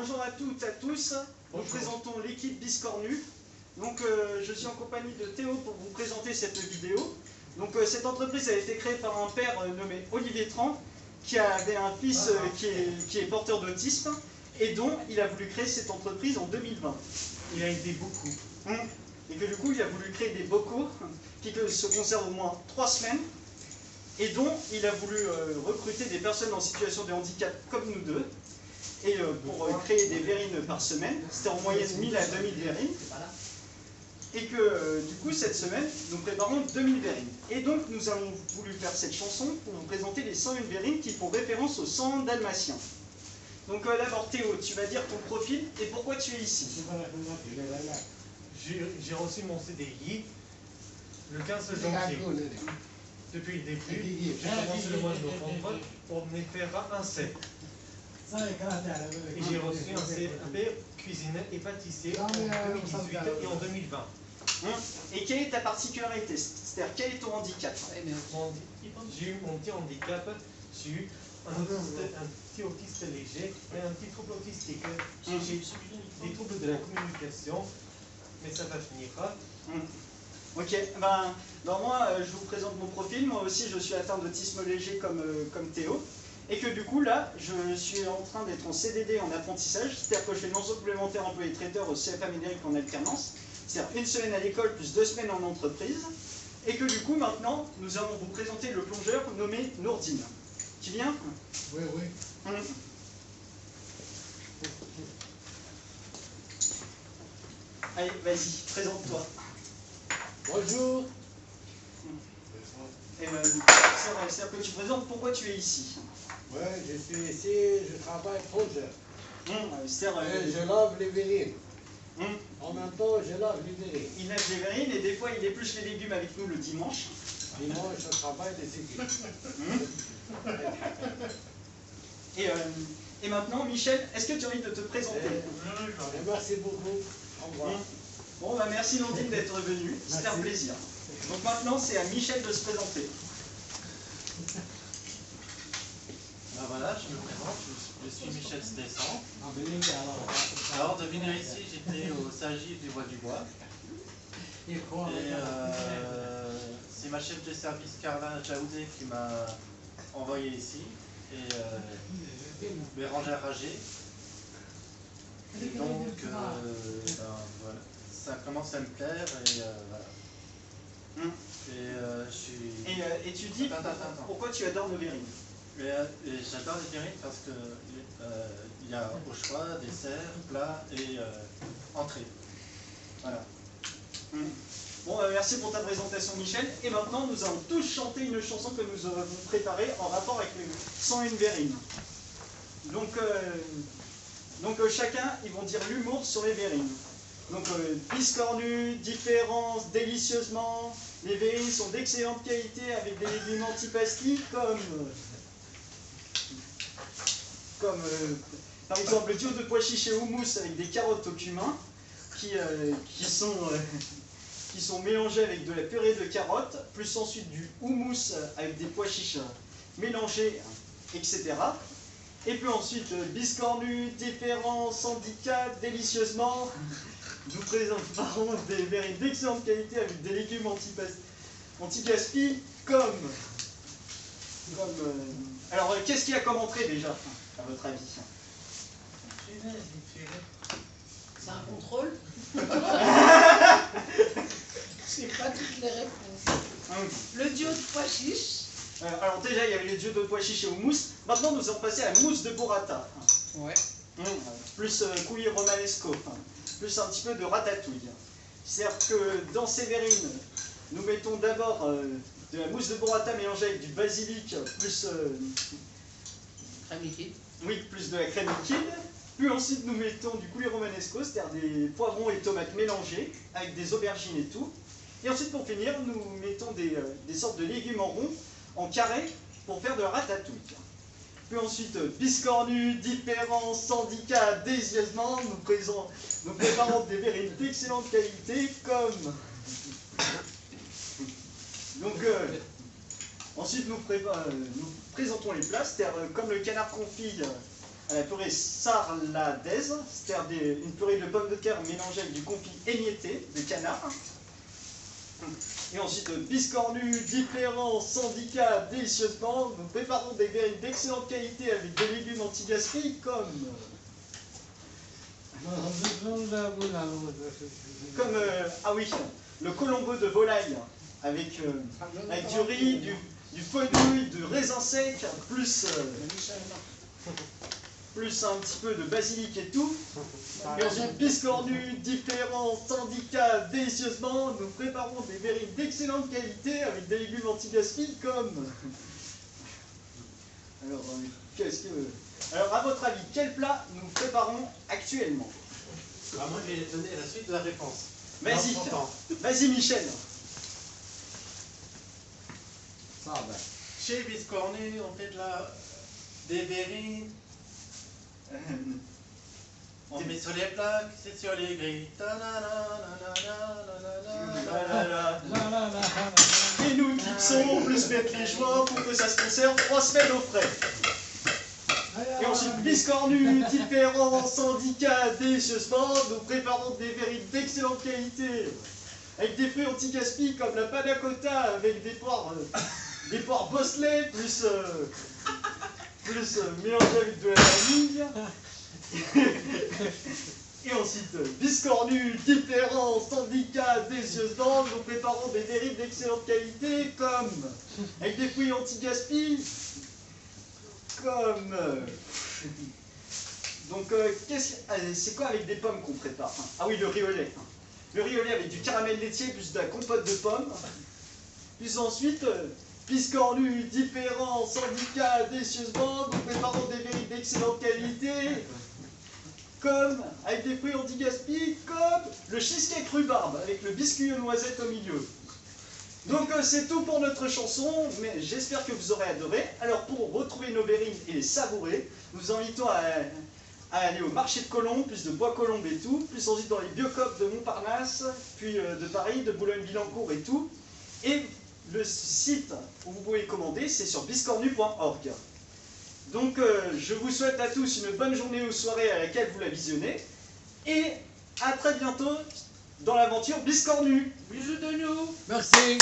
bonjour à toutes, à tous. Nous présentons l'équipe Biscornu. Donc, je suis en compagnie de Théo pour vous présenter cette vidéo. Donc, cette entreprise a été créée par un père nommé Olivier Tran, qui avait un fils qui est porteur d'autisme et dont il a voulu créer cette entreprise en 2020. Il a aidé beaucoup. Et que du coup, il a voulu créer des bocaux qui se conservent au moins 3 semaines et dont il a voulu recruter des personnes en situation de handicap comme nous deux. Et pour créer des verrines par semaine, c'était en moyenne 1000 à 2000 verrines. Et que du coup, cette semaine, nous préparons 2000 verrines. Et donc, nous avons voulu faire cette chanson pour vous présenter les 101 verrines qui font référence aux 100 dalmatiens. Donc d'abord, Théo, tu vas dire ton profil et pourquoi tu es ici. J'ai reçu mon CDI le 15 janvier. Depuis le début, j'ai commencé le mois de novembre pour me faire un C. Et j'ai reçu un CAP cuisine et pâtissier en 2018 et en 2020. Et quelle est ta particularité? C'est-à-dire, quel est ton handicap? J'ai eu mon petit handicap, j'ai eu un petit autiste léger et un petit trouble autistique. J'ai des troubles de la communication, mais ça va finir. Ok, ben moi je vous présente mon profil. Moi aussi je suis atteint d'autisme léger comme Théo. Et que du coup là, je suis en train d'être en CDD en apprentissage, c'est-à-dire que je fais mention complémentaire employé traiteur au CFA Médéric en alternance, c'est-à-dire 1 semaine à l'école plus 2 semaines en entreprise. Et que du coup maintenant, nous allons vous présenter le plongeur nommé Nourdine. Tu viens? Oui, oui. Allez, vas-y, présente-toi. Bonjour. C'est-à-dire que tu présentes pourquoi tu es ici. Oui, je suis ici, je travaille plongeur. Je lave les verrines. En même temps, je lave les verrines. Il lave les verrines et des fois il épluche les légumes avec nous le dimanche. Dimanche, je travaille les équipes. Et maintenant, Michel, est-ce que tu as envie de te présenter? Merci beaucoup. Au revoir. Bon, bah merci Nandine d'être venue, c'était un plaisir. Donc maintenant, c'est à Michel de se présenter. Ben voilà, je me présente, je suis Michel Stessan. Alors, de venir ici, j'étais au SAGI du Bois du Bois. Et c'est ma chef de service Carla Jaoudé qui m'a envoyé ici. Et Bérangère Ragé. Et donc, voilà, ça commence à me plaire et voilà. Et tu dis pourquoi tu adores nos verrines? J'adore les verrines parce que il y a au choix dessert, plat et entrée. Voilà. Bon, merci pour ta présentation, Michel. Et maintenant, nous allons tous chanter une chanson que nous avons préparée en rapport avec les 101 verrines. Donc chacun, ils vont dire l'humour sur les verrines. Donc, biscornu, différence, délicieusement. Les verrines sont d'excellente qualité avec des légumes antipasti comme par exemple le duo de pois chiches et houmous avec des carottes au cumin qui sont mélangées avec de la purée de carottes, plus ensuite du houmous avec des pois chiches mélangés, etc. Et puis ensuite, biscornu, différence, handicap, délicieusement. Nous présentons des verrines d'excellente qualité avec des légumes anti-gaspi alors, qu'est-ce qu'il y a comme entrée déjà, à votre avis? C'est un contrôle. C'est pas toutes les réponses. Le duo de pois chiches. Alors déjà, il y avait le duo de pois chiches et houmous. Maintenant, nous allons passer à la mousse de burrata. Ouais. Plus coulis romanesco. Plus un petit peu de ratatouille. C'est-à-dire que dans ces verrines, nous mettons d'abord de la mousse de burrata mélangée avec du basilic, plus Crème liquide. oui, plus de la crème liquide. Puis ensuite, nous mettons du coulis romanesco, c'est-à-dire des poivrons et tomates mélangés, avec des aubergines et tout. Et ensuite, pour finir, nous mettons des sortes de légumes en rond, en carré, pour faire de la ratatouille. Puis ensuite, biscornu, différence, handicap, délicieusement, nous préparons des verrines d'excellente qualité, comme... Donc, ensuite, nous présentons les plats, c'est-à-dire comme le canard confit à la purée sarladaise, c'est-à-dire une purée de pommes de terre mélangée avec du confit émietté de canard. Et ensuite, biscornu, différents syndicats, délicieusement. Nous préparons des verrines d'excellente qualité avec des légumes anti-gaspi comme ah oui, le colombo de volaille avec du riz, du fenouil, du raisin sec, plus un petit peu de basilic et tout. Et ensuite, biscornu, différents syndicats, délicieusement. Nous préparons des verrines d'excellente qualité avec des légumes anti-gaspi comme... Alors, qu'est-ce que... Alors, à votre avis, quel plat nous préparons actuellement? Moi, je vais donner la suite de la réponse. Vas-y Michel. Ça va. Chez Biscornu, on fait des verrines. On met sur les plaques, c'est sur les grilles. Et nous mixons, plus mettre les joints pour que ça se conserve 3 semaines au frais. Et ensuite, biscornu, différents syndicats, délicieusement, nous préparons des verrines d'excellente qualité, avec des fruits anti-gaspi comme la panna cotta, avec des poires bosselées, plus mélangées avec de la vanille. Et ensuite, biscornu, différents syndicats, délicieusement, nous préparons des verrines d'excellente qualité, comme avec des fruits anti-gaspi, comme... Donc, c'est quoi avec des pommes qu'on prépare? Ah oui, le riz au lait. Le riz au lait avec du caramel laitier, plus de la compote de pommes. Puis ensuite, biscornu, différents syndicats, délicieusement, nous préparons des verrines d'excellente qualité, comme, avec des fruits anti-gaspi, comme le cheesecake rhubarbe, avec le biscuit aux noisettes au milieu. Donc c'est tout pour notre chanson, mais j'espère que vous aurez adoré. Alors pour retrouver nos verrines et les savourer, nous vous invitons à aller au marché de Colombes, plus de Bois-Colombes et tout, plus ensuite dans les Biocopes de Montparnasse, puis de Paris, de Boulogne-Billancourt et tout. Et le site où vous pouvez commander, c'est sur biscornu.org. Donc je vous souhaite à tous une bonne journée ou soirée à laquelle vous la visionnez, et à très bientôt dans l'aventure Biscornu. Bisous de nous. Merci. Merci.